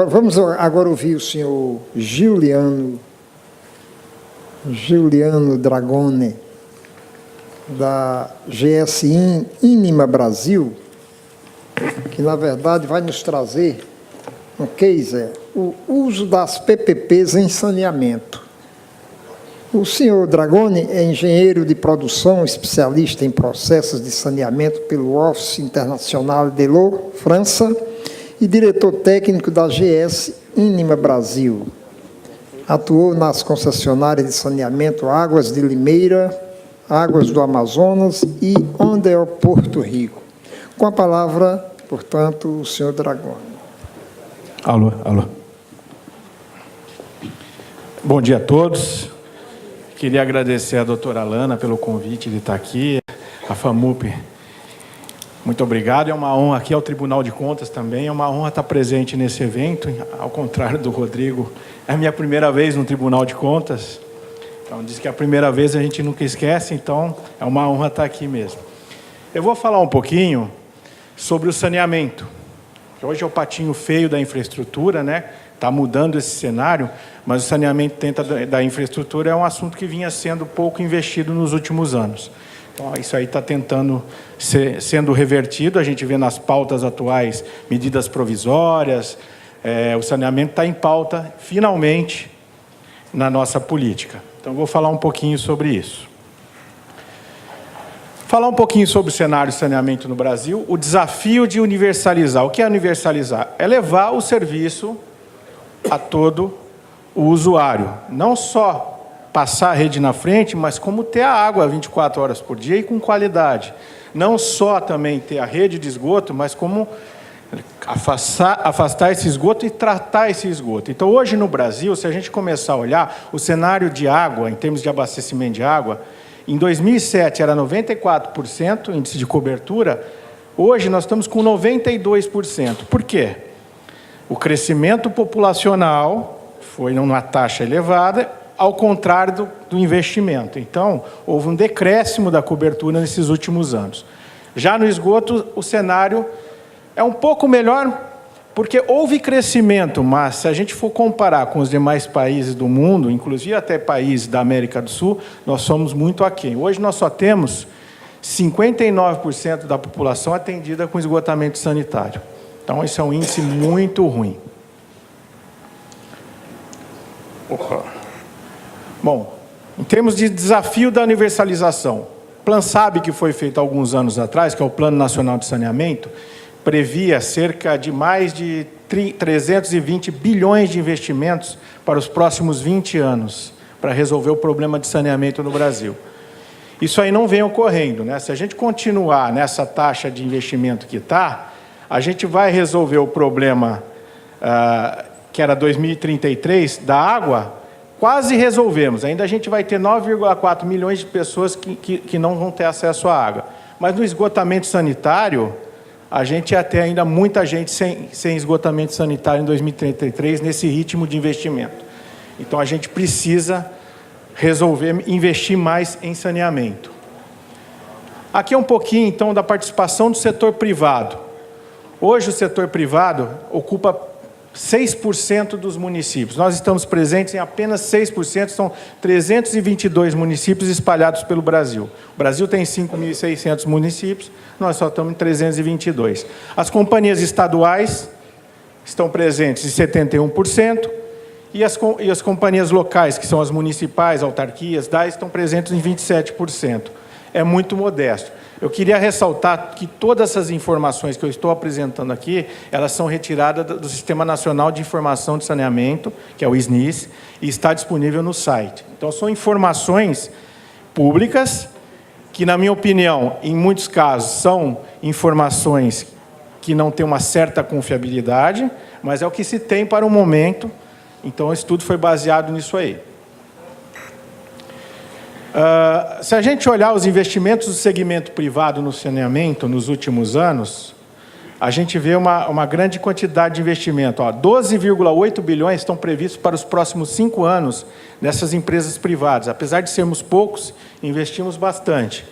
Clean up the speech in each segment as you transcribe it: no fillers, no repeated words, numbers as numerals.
Vamos agora ouvir o senhor Giuliano Dragone, da GS Inima Brasil, que, na verdade, vai nos trazer um case, o uso das PPPs em saneamento. O senhor Dragone é engenheiro de produção, especialista em processos de saneamento pelo Office International de l'Eau, França, e diretor técnico da GS Inima Brasil. Atuou nas concessionárias de saneamento Águas de Limeira, Águas do Amazonas e Ondel, Porto Rico. Com a palavra, portanto, o senhor Dragone. Alô. Bom dia a todos. Queria agradecer à doutora Alana pelo convite de estar aqui, a FAMUP. Muito obrigado, é uma honra aqui ao Tribunal de Contas também, é uma honra estar presente nesse evento, ao contrário do Rodrigo, é a minha primeira vez no Tribunal de Contas, então diz que a primeira vez a gente nunca esquece, então é uma honra estar aqui mesmo. Eu vou falar um pouquinho sobre o saneamento, que hoje é o patinho feio da infraestrutura, né? Está mudando esse cenário, mas o saneamento da infraestrutura é um assunto que vinha sendo pouco investido nos últimos anos. Então, isso aí está sendo revertido, a gente vê nas pautas atuais medidas provisórias, o saneamento está em pauta, finalmente, na nossa política. Então, vou falar um pouquinho sobre isso. Falar um pouquinho sobre o cenário de saneamento no Brasil, o desafio de universalizar. O que é universalizar? É levar o serviço a todo o usuário. Não só passar a rede na frente, mas como ter a água 24 horas por dia e com qualidade. Não só também ter a rede de esgoto, mas como afastar esse esgoto e tratar esse esgoto. Então, hoje no Brasil, se a gente começar a olhar o cenário de água, em termos de abastecimento de água, em 2007 era 94% índice de cobertura, hoje nós estamos com 92%. Por quê? O crescimento populacional foi numa taxa elevada, ao contrário do investimento. Então, houve um decréscimo da cobertura nesses últimos anos. Já no esgoto, o cenário é um pouco melhor, porque houve crescimento, mas se a gente for comparar com os demais países do mundo, inclusive até países da América do Sul, nós somos muito aquém. Hoje nós só temos 59% da população atendida com esgotamento sanitário. Então, esse é um índice muito ruim. Bom, em termos de desafio da universalização, o Plano SAB, que foi feito há alguns anos atrás, que é o Plano Nacional de Saneamento, previa cerca de mais de 320 bilhões de investimentos para os próximos 20 anos, para resolver o problema de saneamento no Brasil. Isso aí não vem ocorrendo, né? Se a gente continuar nessa taxa de investimento que está, a gente vai resolver o problema que era 2033 da água, quase resolvemos. Ainda a gente vai ter 9,4 milhões de pessoas que não vão ter acesso à água. Mas no esgotamento sanitário, a gente ia ter ainda muita gente sem esgotamento sanitário em 2033, nesse ritmo de investimento. Então, a gente precisa resolver, investir mais em saneamento. Aqui é um pouquinho, então, da participação do setor privado. Hoje, o setor privado ocupa 6% dos municípios. Nós estamos presentes em apenas 6%, são 322 municípios espalhados pelo Brasil. O Brasil tem 5.600 municípios, nós só estamos em 322. As companhias estaduais estão presentes em 71%, e as companhias locais, que são as municipais, autarquias, DAEs, estão presentes em 27%. É muito modesto. Eu queria ressaltar que todas essas informações que eu estou apresentando aqui, elas são retiradas do Sistema Nacional de Informação de Saneamento, que é o SNIS, e está disponível no site. Então, são informações públicas, que, na minha opinião, em muitos casos, são informações que não têm uma certa confiabilidade, mas é o que se tem para o momento, então o estudo foi baseado nisso aí. Se a gente olhar os investimentos do segmento privado no saneamento nos últimos anos, a gente vê uma grande quantidade de investimento. 12,8 bilhões estão previstos para os próximos 5 anos nessas empresas privadas. Apesar de sermos poucos, investimos bastante.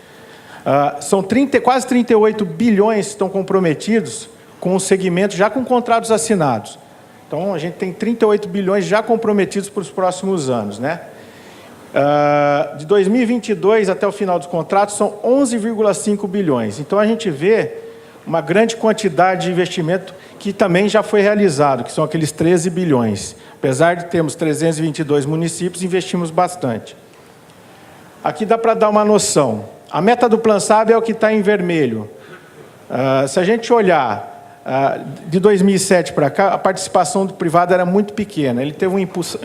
São quase 38 bilhões que estão comprometidos com o segmento, já com contratos assinados. Então, a gente tem 38 bilhões já comprometidos para os próximos anos, né? De 2022 até o final dos contratos, são 11,5 bilhões. Então, a gente vê uma grande quantidade de investimento que também já foi realizado, que são aqueles 13 bilhões. Apesar de termos 322 municípios, investimos bastante. Aqui dá para dar uma noção. A meta do PlanSab é o que está em vermelho. Se a gente olhar de 2007 para cá, a participação do privado era muito pequena. Ele teve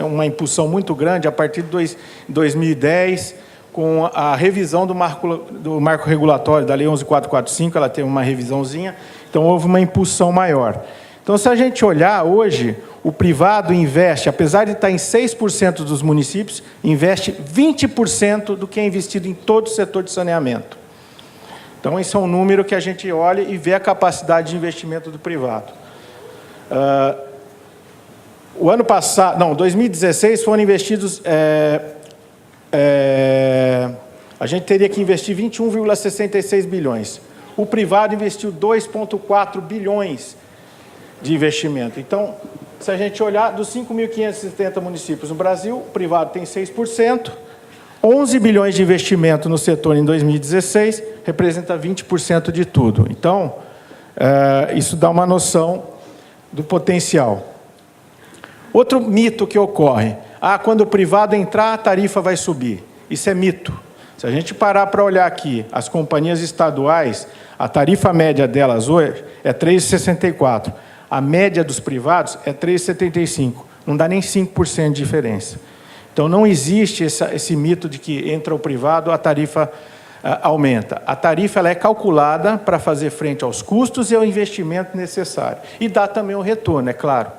uma impulsão muito grande a partir de 2010, com a revisão do marco regulatório da Lei 11.445, ela teve uma revisãozinha, então houve uma impulsão maior. Então, se a gente olhar hoje, o privado investe, apesar de estar em 6% dos municípios, investe 20% do que é investido em todo o setor de saneamento. Então, esse é um número que a gente olha e vê a capacidade de investimento do privado. O ano passado, não, 2016, foram investidos... a gente teria que investir 21,66 bilhões. O privado investiu 2,4 bilhões de investimento. Então, se a gente olhar, dos 5.570 municípios no Brasil, o privado tem 6%, 11 bilhões de investimento no setor em 2016, representa 20% de tudo. Então, isso dá uma noção do potencial. Outro mito que ocorre, quando o privado entrar, a tarifa vai subir. Isso é mito. Se a gente parar para olhar aqui, as companhias estaduais, a tarifa média delas hoje é R$ 3,64. A média dos privados é R$ 3,75. Não dá nem 5% de diferença. Então, não existe esse mito de que entra o privado, a tarifa aumenta. A tarifa ela é calculada para fazer frente aos custos e ao investimento necessário. E dá também o retorno, é claro.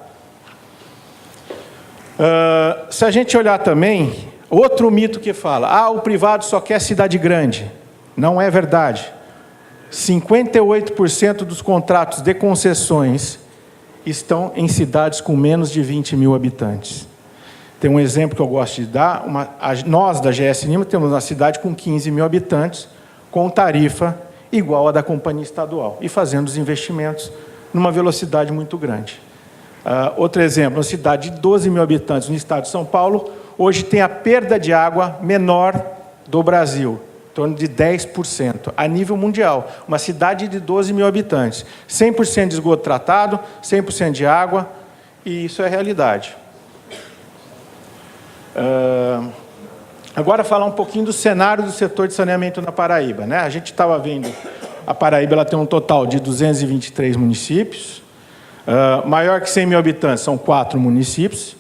Se a gente olhar também, outro mito que fala, o privado só quer cidade grande. Não é verdade. 58% dos contratos de concessões estão em cidades com menos de 20 mil habitantes. Tem um exemplo que eu gosto de dar. Nós, da GS Lima, temos uma cidade com 15 mil habitantes, com tarifa igual à da companhia estadual, e fazendo os investimentos numa velocidade muito grande. Outro exemplo, uma cidade de 12 mil habitantes no estado de São Paulo, hoje tem a perda de água menor do Brasil, em torno de 10%, a nível mundial. Uma cidade de 12 mil habitantes, 100% de esgoto tratado, 100% de água, e isso é realidade. Agora, falar um pouquinho do cenário do setor de saneamento na Paraíba, né? A gente estava vendo, a Paraíba ela tem um total de 223 municípios, maior que 100 mil habitantes são 4 municípios,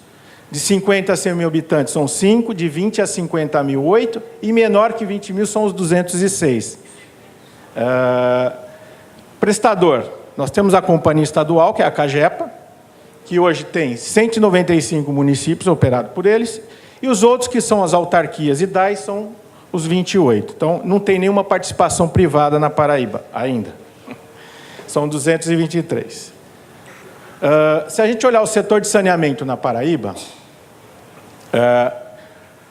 de 50 a 100 mil habitantes são 5, de 20 a 50 mil, 8, e menor que 20 mil são os 206. Prestador, nós temos a companhia estadual, que é a CAGEPA, que hoje tem 195 municípios operados por eles, e os outros, que são as autarquias e DAIs, são os 28. Então, não tem nenhuma participação privada na Paraíba ainda. São 223. Se a gente olhar o setor de saneamento na Paraíba,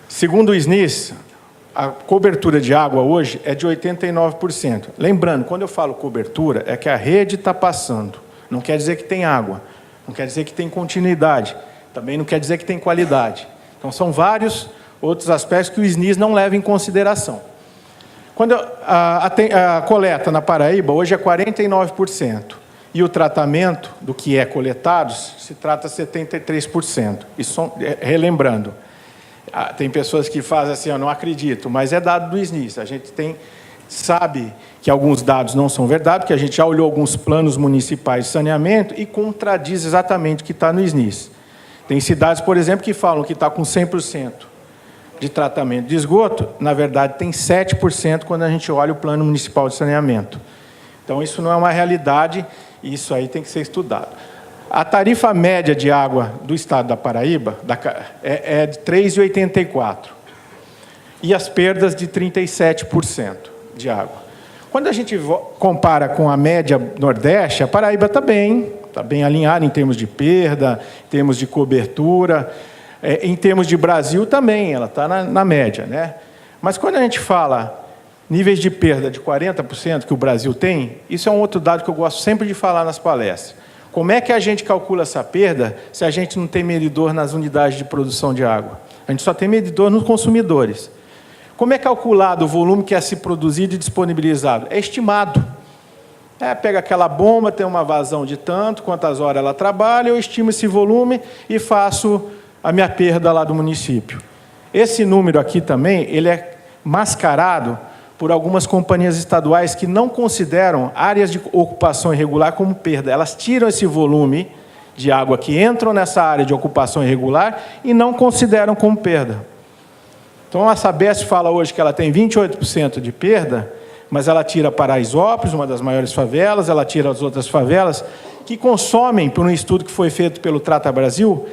segundo o SNIS, a cobertura de água hoje é de 89%. Lembrando, quando eu falo cobertura, é que a rede está passando. Não quer dizer que tem água, não quer dizer que tem continuidade, também não quer dizer que tem qualidade. Então, são vários outros aspectos que o SNIS não leva em consideração. Quando a coleta na Paraíba hoje é 49%, e o tratamento do que é coletado se trata 73%. Isso, relembrando, tem pessoas que fazem assim, eu não acredito, mas é dado do SNIS. A gente sabe que alguns dados não são verdade, porque a gente já olhou alguns planos municipais de saneamento e contradiz exatamente o que está no SNIS. Tem cidades, por exemplo, que falam que está com 100% de tratamento de esgoto, na verdade tem 7% quando a gente olha o plano municipal de saneamento. Então, isso não é uma realidade, e isso aí tem que ser estudado. A tarifa média de água do estado da Paraíba é de R$ 3,84, e as perdas de 37% de água. Quando a gente compara com a média Nordeste, a Paraíba está bem alinhada em termos de perda, em termos de cobertura, em termos de Brasil também, ela está na média, né? Mas quando a gente fala níveis de perda de 40% que o Brasil tem, isso é um outro dado que eu gosto sempre de falar nas palestras. Como é que a gente calcula essa perda se a gente não tem medidor nas unidades de produção de água? A gente só tem medidor nos consumidores. Como é calculado o volume que é se produzido e disponibilizado? É estimado. Pega aquela bomba, tem uma vazão de tanto, quantas horas ela trabalha, eu estimo esse volume e faço a minha perda lá do município. Esse número aqui também, ele é mascarado por algumas companhias estaduais que não consideram áreas de ocupação irregular como perda. Elas tiram esse volume de água que entram nessa área de ocupação irregular e não consideram como perda. Então, a Sabesp fala hoje que ela tem 28% de perda, mas ela tira Paraisópolis, uma das maiores favelas, ela tira as outras favelas, que consomem, por um estudo que foi feito pelo Trata Brasil,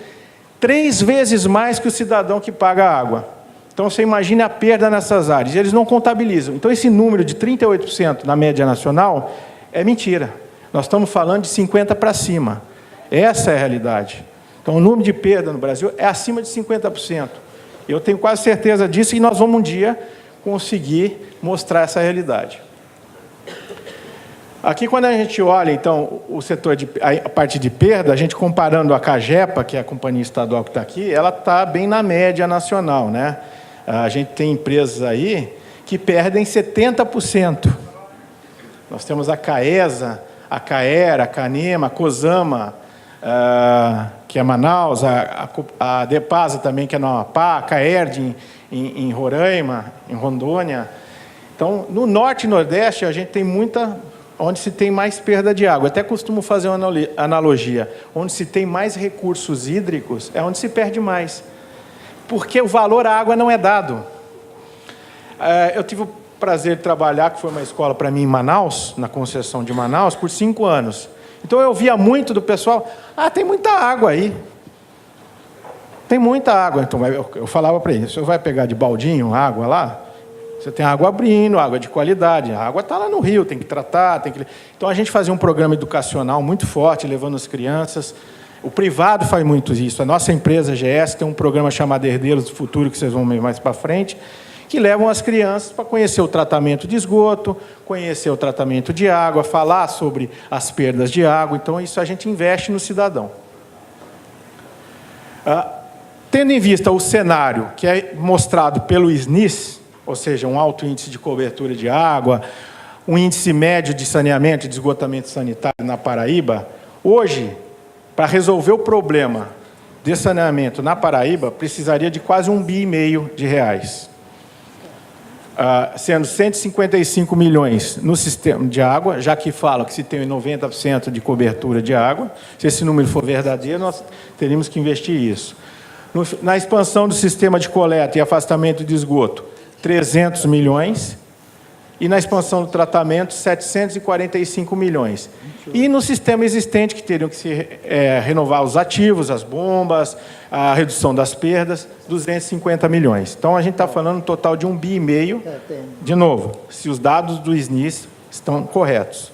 3 vezes mais que o cidadão que paga a água. Então, você imagina a perda nessas áreas. Eles não contabilizam. Então, esse número de 38% na média nacional é mentira. Nós estamos falando de 50% para cima. Essa é a realidade. Então, o número de perda no Brasil é acima de 50%. Eu tenho quase certeza disso e nós vamos um dia conseguir mostrar essa realidade. Aqui, quando a gente olha, então, o setor a parte de perda, a gente comparando a Cagepa, que é a companhia estadual que está aqui, ela está bem na média nacional, né? A gente tem empresas aí que perdem 70%. Nós temos a Caesa, a Caera, a Canema, a Cosama, que é Manaus, a Depasa também, que é no Amapá, a Caerd em Roraima, em Rondônia. Então, no Norte e Nordeste, a gente tem onde se tem mais perda de água. Eu até costumo fazer uma analogia. Onde se tem mais recursos hídricos, é onde se perde mais. Porque o valor à água não é dado. Eu tive o prazer de trabalhar, que foi uma escola para mim em Manaus, na concessão de Manaus, por 5 anos. Então, eu via muito do pessoal, tem muita água aí. Tem muita água. Então, eu falava para ele, o senhor vai pegar de baldinho água lá? Você tem água abrindo, água de qualidade. A água está lá no rio, tem que tratar. Então, a gente fazia um programa educacional muito forte, levando as crianças. O privado faz muito isso. A nossa empresa, GS, tem um programa chamado Herdeiros do Futuro, que vocês vão ver mais para frente, que levam as crianças para conhecer o tratamento de esgoto, conhecer o tratamento de água, falar sobre as perdas de água. Então, isso a gente investe no cidadão. Tendo em vista o cenário que é mostrado pelo SNIS, ou seja, um alto índice de cobertura de água, um índice médio de saneamento e de esgotamento sanitário na Paraíba, hoje, para resolver o problema de saneamento na Paraíba, precisaria de quase R$1,5 bilhão. Sendo 155 milhões no sistema de água, já que fala que se tem 90% de cobertura de água. Se esse número for verdadeiro, nós teríamos que investir isso. Na expansão do sistema de coleta e afastamento de esgoto, 300 milhões. E na expansão do tratamento, 745 milhões. E no sistema existente, que teriam que se renovar os ativos, as bombas, a redução das perdas, 250 milhões. Então, a gente está falando um total de R$1,5 bilhão, de novo, se os dados do SNIS estão corretos.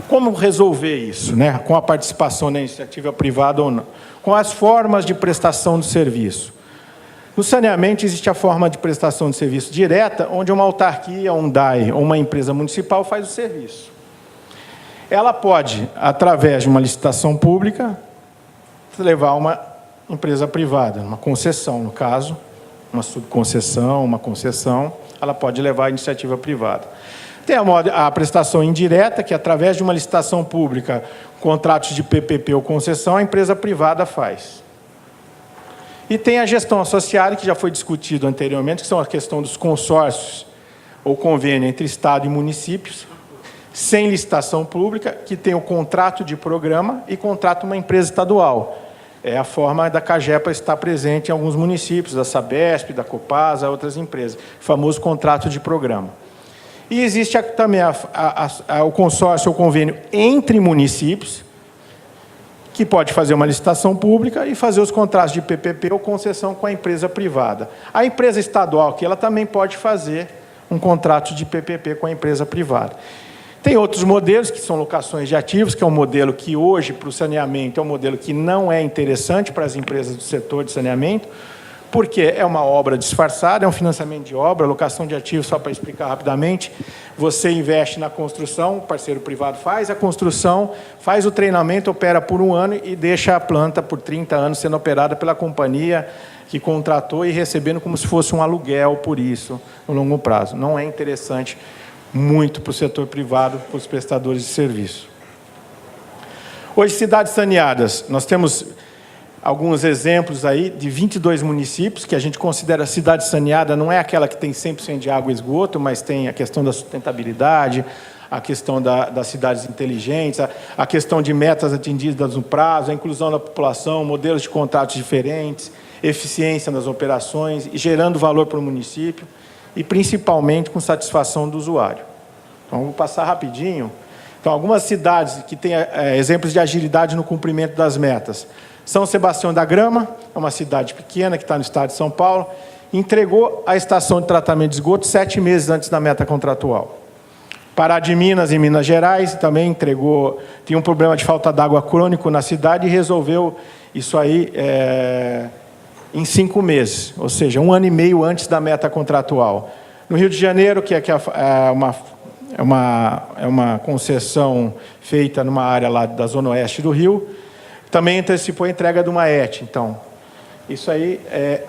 Como resolver isso, né? Com a participação na iniciativa privada ou não? Com as formas de prestação do serviço. No saneamento, existe a forma de prestação de serviço direta, onde uma autarquia, um DAE ou uma empresa municipal faz o serviço. Ela pode, através de uma licitação pública, levar uma empresa privada, uma concessão, no caso, uma subconcessão, uma concessão, ela pode levar a iniciativa privada. Tem a prestação indireta, que através de uma licitação pública, contratos de PPP ou concessão, a empresa privada faz. E tem a gestão associada, que já foi discutido anteriormente, que são a questão dos consórcios ou convênio entre Estado e municípios, sem licitação pública, que tem o contrato de programa e contrata uma empresa estadual. É a forma da Cagepa estar presente em alguns municípios, da Sabesp, da Copasa, outras empresas, o famoso contrato de programa. E existe também o consórcio ou convênio entre municípios, que pode fazer uma licitação pública e fazer os contratos de PPP ou concessão com a empresa privada. A empresa estadual, que ela também pode fazer um contrato de PPP com a empresa privada. Tem outros modelos, que são locações de ativos, que é um modelo que hoje, para o saneamento, é um modelo que não é interessante para as empresas do setor de saneamento, porque é uma obra disfarçada, é um financiamento de obra, locação de ativos, só para explicar rapidamente, você investe na construção, o parceiro privado faz a construção, faz o treinamento, opera por 1 ano e deixa a planta por 30 anos sendo operada pela companhia que contratou e recebendo como se fosse um aluguel por isso, no longo prazo. Não é interessante muito para o setor privado, para os prestadores de serviço. Hoje, cidades saneadas, nós temos alguns exemplos aí de 22 municípios, que a gente considera cidade saneada, não é aquela que tem 100% de água e esgoto, mas tem a questão da sustentabilidade, a questão das cidades inteligentes, a questão de metas atingidas no prazo, a inclusão da população, modelos de contratos diferentes, eficiência nas operações, e gerando valor para o município, e principalmente com satisfação do usuário. Então, vou passar rapidinho. Então, algumas cidades que têm exemplos de agilidade no cumprimento das metas. São Sebastião da Grama, é uma cidade pequena que está no estado de São Paulo, entregou a estação de tratamento de esgoto 7 meses antes da meta contratual. Pará de Minas, em Minas Gerais, também entregou, tinha um problema de falta d'água crônico na cidade e resolveu isso aí em 5 meses, ou seja, 1 ano e meio antes da meta contratual. No Rio de Janeiro, que é uma concessão feita numa área lá da zona oeste do Rio, também antecipou a entrega de uma ET. Então, isso aí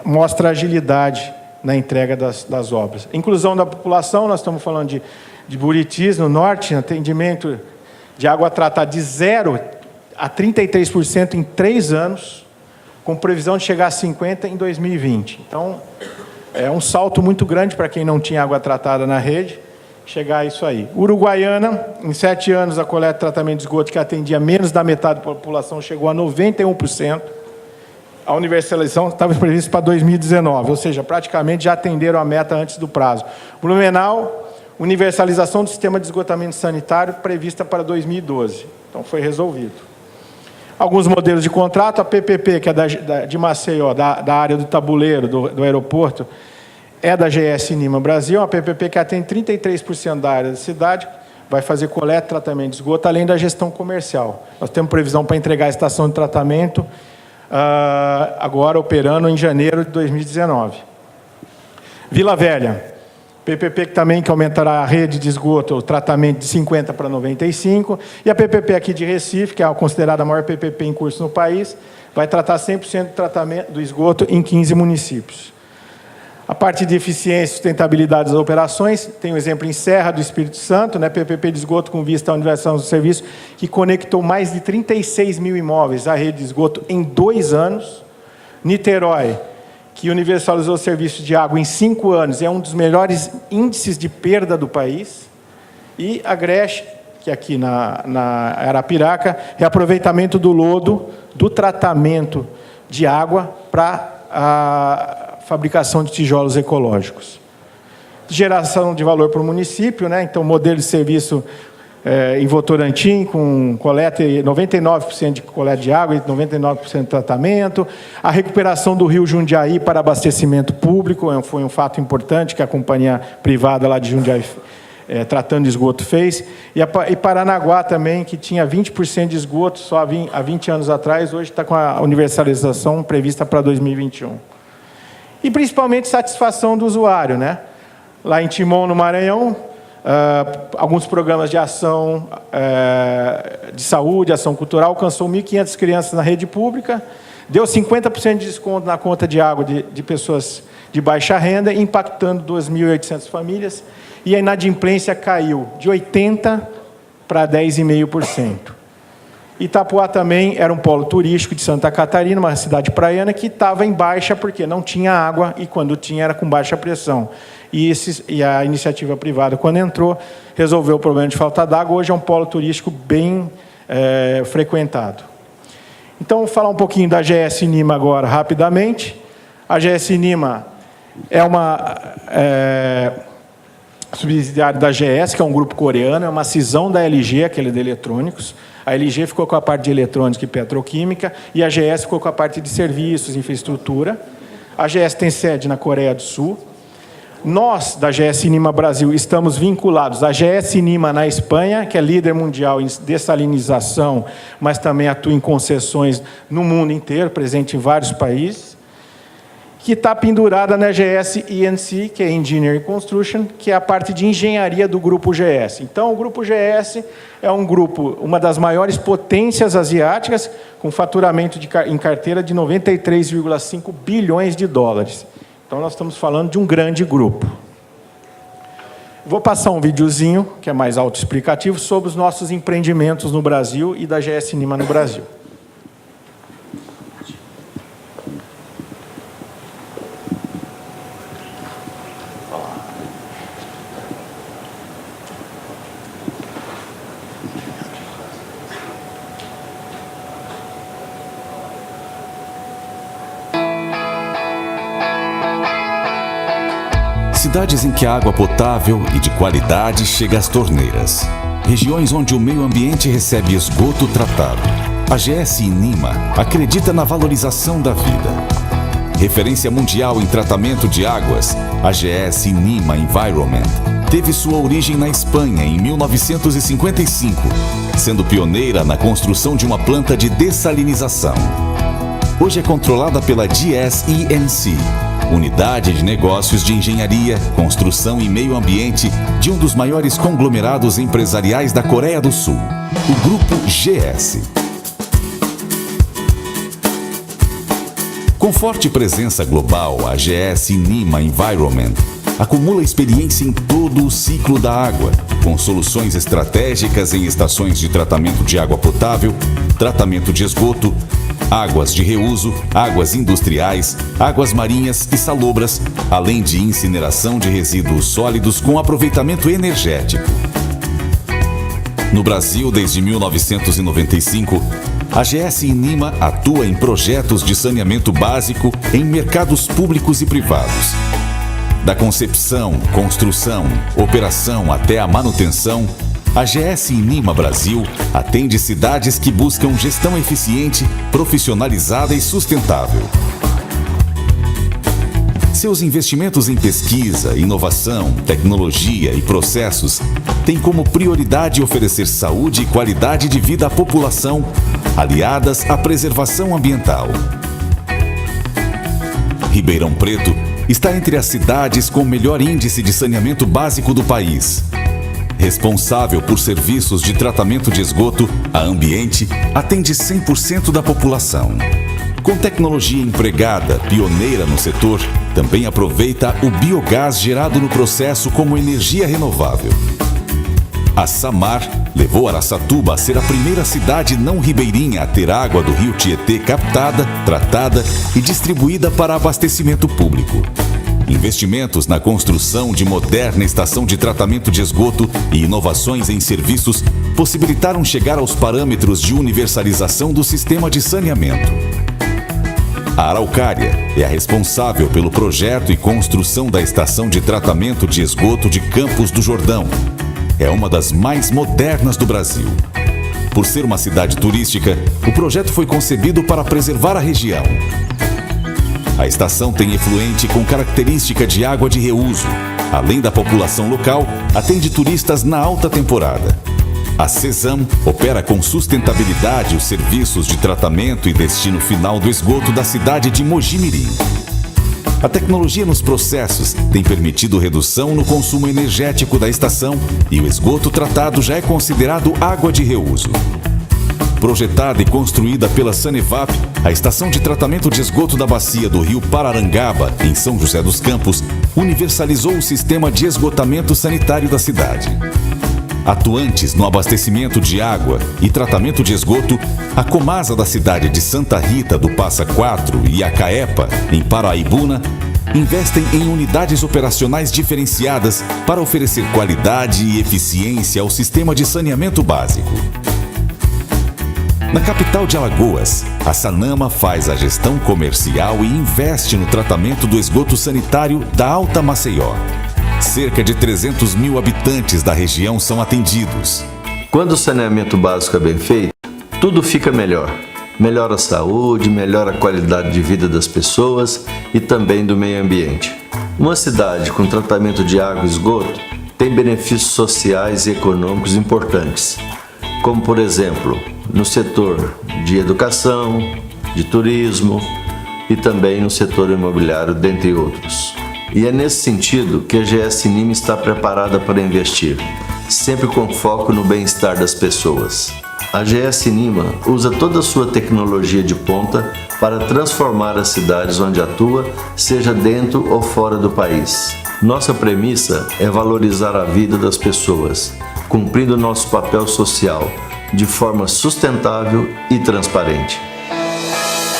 mostra agilidade na entrega das obras. Inclusão da população, nós estamos falando de Buritis, no norte, atendimento de água tratada de 0 a 33% em 3 anos, com previsão de chegar a 50% em 2020. Então, é um salto muito grande para quem não tinha água tratada na rede, chegar a isso aí. Uruguaiana, em 7 anos, a coleta de tratamento de esgoto, que atendia menos da metade da população, chegou a 91%. A universalização estava prevista para 2019, ou seja, praticamente já atenderam a meta antes do prazo. Blumenau, universalização do sistema de esgotamento sanitário prevista para 2012. Então, foi resolvido. Alguns modelos de contrato, a PPP, que é de Maceió, da área do tabuleiro, do aeroporto, é da GS Nima Brasil, uma PPP que atende 33% da área da cidade, vai fazer coleta e tratamento de esgoto, além da gestão comercial. Nós temos previsão para entregar a estação de tratamento, agora operando em janeiro de 2019. Vila Velha, PPP que aumentará a rede de esgoto, o tratamento de 50 para 95, e a PPP aqui de Recife, que é considerada a maior PPP em curso no país, vai tratar 100% do tratamento do esgoto em 15 municípios. A parte de eficiência e sustentabilidade das operações, tem um exemplo em Serra do Espírito Santo, né, PPP de esgoto com vista à universalização do serviço, que conectou mais de 36 mil imóveis à rede de esgoto em 2 anos. Niterói, que universalizou o serviço de água em 5 anos, é um dos melhores índices de perda do país. E a Greche, que é aqui na Arapiraca, reaproveitamento do lodo, do tratamento de água para a fabricação de tijolos ecológicos. Geração de valor para o município, né? Então, modelo de serviço em Votorantim, com coleta, 99% de coleta de água e 99% de tratamento. A recuperação do rio Jundiaí para abastecimento público, foi um fato importante que a companhia privada lá de Jundiaí, tratando de esgoto, fez. E Paranaguá também, que tinha 20% de esgoto só há 20 anos atrás, hoje está com a universalização prevista para 2021. E principalmente satisfação do usuário, né? Lá em Timon, no Maranhão, alguns programas de ação de saúde, ação cultural, alcançou 1.500 crianças na rede pública, deu 50% de desconto na conta de água de pessoas de baixa renda, impactando 2.800 famílias, e a inadimplência caiu de 80% para 10,5%. Itapuá também era um polo turístico de Santa Catarina, uma cidade praiana que estava em baixa porque não tinha água e quando tinha era com baixa pressão. E a iniciativa privada, quando entrou, resolveu o problema de falta d'água. Hoje é um polo turístico bem frequentado. Então, vou falar um pouquinho da GS Nima agora, rapidamente. A GS Nima é uma subsidiária da GS, que é um grupo coreano, é uma cisão da LG, aquele de eletrônicos. A LG ficou com a parte de eletrônica e petroquímica, e a GS ficou com a parte de serviços, infraestrutura. A GS tem sede na Coreia do Sul. Nós, da GS Nima Brasil, estamos vinculados à GS Nima na Espanha, que é líder mundial em dessalinização, mas também atua em concessões no mundo inteiro, presente em vários países, que está pendurada na GS E&C, que é Engineering Construction, que é a parte de engenharia do Grupo GS. Então, o Grupo GS é um grupo, uma das maiores potências asiáticas, com faturamento em carteira de 93,5 bilhões de dólares. Então, nós estamos falando de um grande grupo. Vou passar um videozinho, que é mais autoexplicativo, sobre os nossos empreendimentos no Brasil e da GS Nima no Brasil. Cidades em que a água potável e de qualidade chega às torneiras. Regiões onde o meio ambiente recebe esgoto tratado. A GS Nima acredita na valorização da vida. Referência mundial em tratamento de águas, a GS Nima Environment teve sua origem na Espanha em 1955, sendo pioneira na construção de uma planta de dessalinização. Hoje é controlada pela GS E&C, unidade de negócios de engenharia, construção e meio ambiente de um dos maiores conglomerados empresariais da Coreia do Sul, o Grupo GS. Com forte presença global, a GS Nima Environment acumula experiência em todo o ciclo da água, com soluções estratégicas em estações de tratamento de água potável, tratamento de esgoto, águas de reuso, águas industriais, águas marinhas e salobras, além de incineração de resíduos sólidos com aproveitamento energético. No Brasil, desde 1995, a GS Nima atua em projetos de saneamento básico em mercados públicos e privados. Da concepção, construção, operação até a manutenção, a GS Nima Brasil atende cidades que buscam gestão eficiente, profissionalizada e sustentável. Seus investimentos em pesquisa, inovação, tecnologia e processos têm como prioridade oferecer saúde e qualidade de vida à população, aliadas à preservação ambiental. Ribeirão Preto está entre as cidades com o melhor índice de saneamento básico do país. Responsável por serviços de tratamento de esgoto a ambiente, atende 100% da população. Com tecnologia empregada, pioneira no setor, também aproveita o biogás gerado no processo como energia renovável. A Samar levou Araçatuba a ser a primeira cidade não ribeirinha a ter água do rio Tietê captada, tratada e distribuída para abastecimento público. Investimentos na construção de moderna estação de tratamento de esgoto e inovações em serviços possibilitaram chegar aos parâmetros de universalização do sistema de saneamento. A Araucária é a responsável pelo projeto e construção da estação de tratamento de esgoto de Campos do Jordão. É uma das mais modernas do Brasil. Por ser uma cidade turística, o projeto foi concebido para preservar a região. A estação tem efluente com característica de água de reuso. Além da população local, atende turistas na alta temporada. A Cesam opera com sustentabilidade os serviços de tratamento e destino final do esgoto da cidade de Mojimirim. A tecnologia nos processos tem permitido redução no consumo energético da estação e o esgoto tratado já é considerado água de reuso. Projetada e construída pela Sanevap, a estação de tratamento de esgoto da bacia do rio Pararangaba, em São José dos Campos, universalizou o sistema de esgotamento sanitário da cidade. Atuantes no abastecimento de água e tratamento de esgoto, a Comasa da cidade de Santa Rita do Passa Quatro e a Caepa, em Paraibuna, investem em unidades operacionais diferenciadas para oferecer qualidade e eficiência ao sistema de saneamento básico. Na capital de Alagoas, a Sanama faz a gestão comercial e investe no tratamento do esgoto sanitário da Alta Maceió. Cerca de 300 mil habitantes da região são atendidos. Quando o saneamento básico é bem feito, tudo fica melhor. Melhora a saúde, melhora a qualidade de vida das pessoas e também do meio ambiente. Uma cidade com tratamento de água e esgoto tem benefícios sociais e econômicos importantes, como por exemplo, no setor de educação, de turismo, e também no setor imobiliário, dentre outros. E é nesse sentido que a GS Nima está preparada para investir, sempre com foco no bem-estar das pessoas. A GS Nima usa toda a sua tecnologia de ponta para transformar as cidades onde atua, seja dentro ou fora do país. Nossa premissa é valorizar a vida das pessoas, cumprindo nosso papel social de forma sustentável e transparente.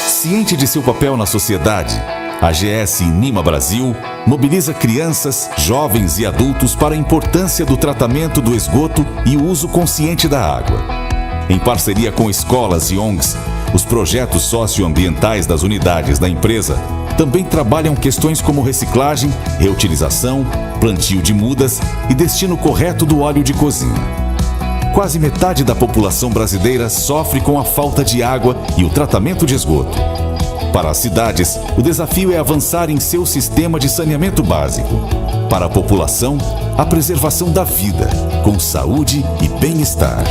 Ciente de seu papel na sociedade, a GS Nima Brasil mobiliza crianças, jovens e adultos para a importância do tratamento do esgoto e o uso consciente da água. Em parceria com escolas e ONGs, os projetos socioambientais das unidades da empresa também trabalham questões como reciclagem, reutilização, plantio de mudas e destino correto do óleo de cozinha. Quase metade da população brasileira sofre com a falta de água e o tratamento de esgoto. Para as cidades, o desafio é avançar em seu sistema de saneamento básico. Para a população, a preservação da vida, com saúde e bem-estar.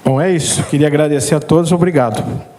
Bom, é isso. Queria agradecer a todos. Obrigado.